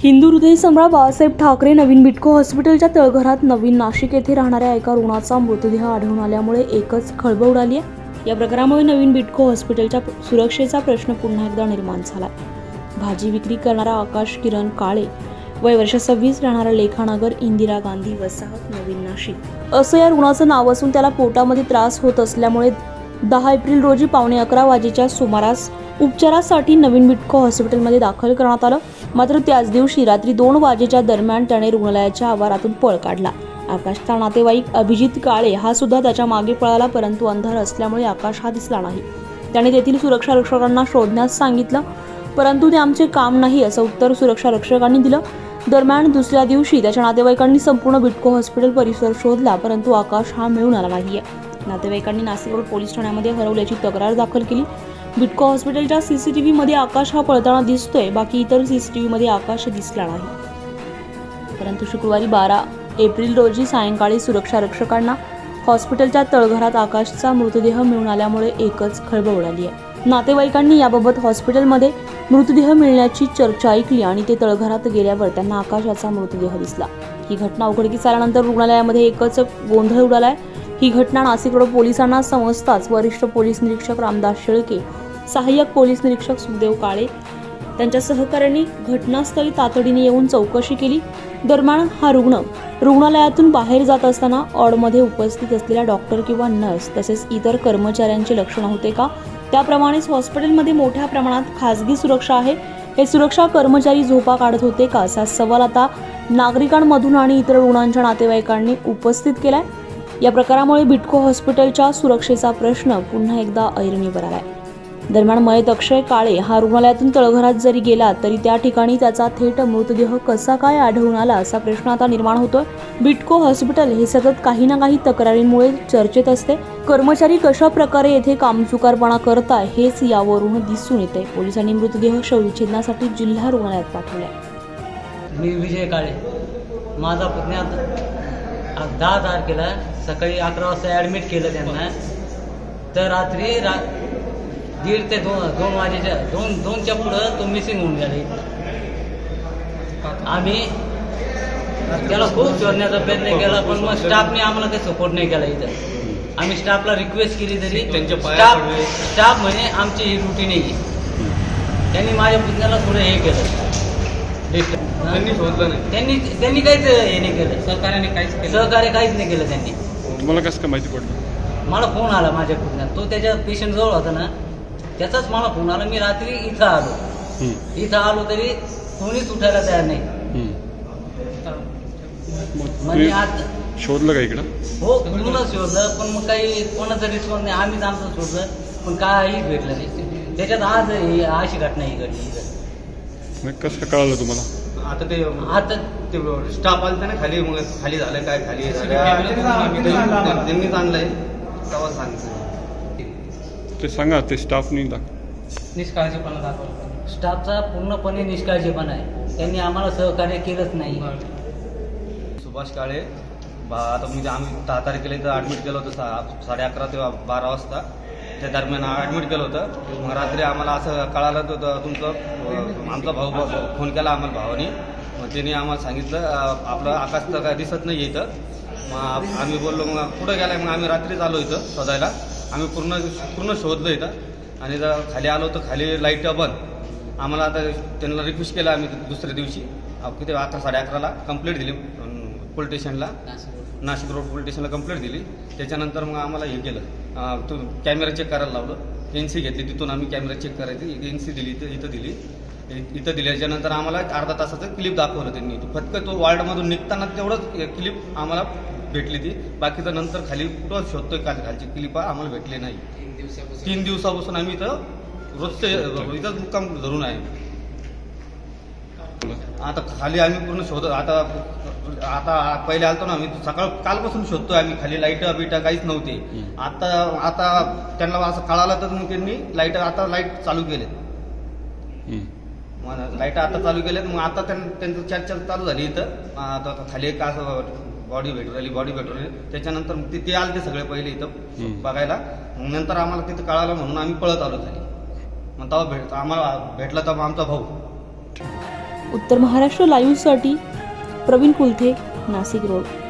हिंदू हृदय सम्राट बाळासाहेब ठाकरे नवीन बिटको हॉस्पिटलच्या तळघरात नवीन नाशिक येथे राहणाऱ्या एका रुग्णाचा मृतदेह आढळून आल्यामुळे एकच खळबळ उडाली आहे। या प्रकारामुळे नवीन बिटको हॉस्पिटलच्या सुरक्षेचा प्रश्न पुन्हा एकदा निर्माण झाला। भाजी विक्री करणारा आकाश किरण काळे वय वर्ष 26 राहणारा लेखानगर इंदिरा गांधी वसाहत नवीन नाशिक असं या रुग्णाचं नाव असून त्याला पोटामध्ये त्रास होत असल्यामुळे 10 एप्रिल रोजी पावणे 11 वाजेच्या सुमारास उपचारासाठी नवीन बिटको हॉस्पिटलमध्ये दाखल करण्यात आलं। मात्र त्याच दिवशी रात्री 2 वाजेच्या दरम्यान त्याने रुग्णालयाच्या आवारातून पळ काढला। आकाशचा नातेवाईक अभिजित काळे हा सुद्धा त्याच्या मागे पळाला, परंतु अंधार असल्यामुळे आकाश हा दिसला नाही। त्याने तेथील सुरक्षा रक्षकांना शोधण्यास सांगितलं, परंतु ते आमचे काम नाही असं उत्तर सुरक्षा रक्षकांनी दिलं। दरम्यान दुसऱ्या दिवशी त्याच्या नातेवाईकांनी संपूर्ण बिटको हॉस्पिटल परिसर शोधला, परंतु आकाश हा मिळून आला नाहीये। नातेवाईकांनी नाशिक रोड पोलीस ठाण्यामध्ये हरवल्याची तक्रार दाखल केली। बिटको हॉस्पिटलच्या सीसीटीव्ही मध्ये आकाश हा पळताना दिसतोय, बाकी इतर सीसीटीव्ही मध्ये आकाश दिसला नाही। परंतु शुक्रवारी 12 एप्रिल रोजी सायंकाळी सुरक्षा रक्षकांना हॉस्पिटलच्या तळघरात आकाशचा मृतदेह मिळून आल्यामुळे एकच खळबळ उडाली आहे। नातेवाईकांनी याबाबत हॉस्पिटलमध्ये मृतदेह मिळण्याची चर्चा ऐकली आणि ते तळघरात गेल्यावर त्यांना आकाशाचा मृतदेह दिसला। ही घटना उघडकीस आल्यानंतर रुग्णालयामध्ये एकच गोंधळ उडालाय। ही घटना नाशिक रोड पोलिसांना समजताच वरिष्ठ पोलीस निरीक्षक रामदास शेळके, सहाय्यक पोलीस निरीक्षक सुखदेव काळे त्यांच्या सहकाऱ्यांनी घटनास्थळी तातडीने येऊन चौकशी केली। दरम्यान हा रुग्ण रुग्णालयातून बाहेर जात असताना ऑडमध्ये उपस्थित असलेल्या डॉक्टर किंवा नर्स तसेच इतर कर्मचाऱ्यांचे लक्षण होते का, त्याप्रमाणेच हॉस्पिटलमध्ये मोठ्या प्रमाणात खासगी सुरक्षा आहे, हे सुरक्षा कर्मचारी झोपा काढत होते का असा सवाल आता नागरिकांमधून आणि इतर रुग्णांच्या नातेवाईकांनी उपस्थित केलाय। या प्रकारामुळे बिटको हॉस्पिटलच्या सुरक्षेचा प्रश्न पुन्हा एकदा ऐरणीवर आलाय। दरम्यान मयत अक्षय काळे हा रुग्णालयातून तळघरात जरी गेला तरी त्या ठिकाणी त्याचा थेट मृतदेह कसा काय आढळून आला असा प्रश्न आता निर्माण होतोय। बिटको हॉस्पिटल हे सतत काही ना काही तक्रारींमुळे चर्चेत असते। कर्मचारी कशा प्रकारे येथे कामचुकारपणा करताय हेच यावरून दिसून येते। पोलिसांनी मृतदेह शवविच्छेदनासाठी जिल्हा रुग्णालयात पाठवलाय। मी विजय काळे, माझा पुतण्या 10 तारखेला सकाळी 11 वाजता ॲडमिट केलं त्यांना। तर रात्री 1:30 ते 2 वाजेच्या 2च्या पुढं तो मिसिंग होऊन गेला। आम्ही त्याला खूप शोधण्याचा प्रयत्न केला, पण मग स्टाफने आम्हाला काही सपोर्ट नाही केला। इथं आम्ही स्टाफला रिक्वेस्ट केली तरी स्टाफ म्हणे आमची ही ड्युटी नाही आहे। त्यांनी माझ्या पुतण्याला थोडं हे केलं, त्यांनी शोधलं नाही, त्यांनी काहीच हे नाही केलं, सहकार्य काहीच नाही केलं त्यांनी। तुम्हाला कसं काय माहिती पडलं? मला फोन आला माझ्या पुतण्या, तो त्याच्या पेशंट जवळ होता ना, त्याचाच मला फोन आला। मी रात्री इथं आलो तरी कोणीच उठायला तयार नाही। म्हणजे आज शोधलं का इकडं? हो, पूर्ण शोधलं, पण मग काही कोणाचं रिस्पॉन्स नाही। आम्हीच आमचं शोधलं, पण काहीच भेटलं नाही। त्याच्यात आज अशी घटना ही घडली। कसं कळालं तुम्हाला? आता ते स्टाफ आलं ना खाली, मग खाली झालं काय, खाली त्यांनीच आणलंय तेव्हा सांगितलं। ते सांगा, ते स्टाफनी निष्काळजीपणा दाखवला। स्टाफचा पूर्णपणे निष्काळजीपणा आहे, त्यांनी आम्हाला सहकार्य केलंच नाही। सुभाष काळे, आता म्हणजे आम्ही 10 तारखेला इथं ॲडमिट केलं होतं 11:30 ते 12 वाजता त्या दरम्यान ॲडमिट केलं होतं। मग रात्री आम्हाला असं कळालं तर तुमचं आमचा भाऊ फोन केला आम्हाला भावानी, मग त्यांनी आम्हाला सांगितलं आपलं आकाश तर काय दिसत नाही इथं। मग आम्ही बोललो मग कुठं गेलाय, मग आम्ही रात्रीच आलो इथं शोधायला। आम्ही पूर्ण शोधलं इथं आणि जर खाली आलो तर खाली लाईट बंद। आम्हाला आता त्यांना रिक्वेस्ट केला आम्ही दुसऱ्या दिवशी किती 11:30ला कंप्लेंट दिली पोलीस स्टेशनला, नाशिक रोड पोलीस स्टेशनला कंप्लेंट दिली। त्याच्यानंतर मग आम्हाला हे केलं, तो कॅमेरा चेक करायला लावलं, NC घेतली, तिथून आम्ही कॅमेरा चेक करायची, NC दिली, इथं दिल्याच्यानंतर आम्हाला अर्धा तासाचं क्लिप दाखवलं त्यांनी। फक्त तो वॉर्डमधून निघताना तेवढंच क्लिप आम्हाला भेटली ती, बाकीचं नंतर खाली कुठं शोधतोय खालची क्लिप आम्हाला भेटली नाही। 3 दिवसापासून आम्ही इथं रोजचे इथंच मुक्काम धरून आहे। आता खाली आम्ही पूर्ण शोधत, आता पहिले आलतो ना आम्ही, कालपासून शोधतोय आम्ही खाली, लाईट बिटा काहीच नव्हते। आता त्यांना असं कळालं तर मग त्यांनी लाईट चालू केले, लाईट आता चालू केलेत। मग आता त्यांचं चर्चा चालू झाली इथं, आता खाली एक असं बॉडी भेटून राहिली। त्याच्यानंतर मग ते आले ते सगळे पहिले इथं बघायला, मग नंतर आम्हाला तिथं कळालं म्हणून आम्ही पळत आलो खाली। मग तेव्हा आम्हाला भेटला तेव्हा आमचा भाऊ। उत्तर महाराष्ट्र लाईव्हसाठी प्रवीण कुलथे, नाशिक रोड.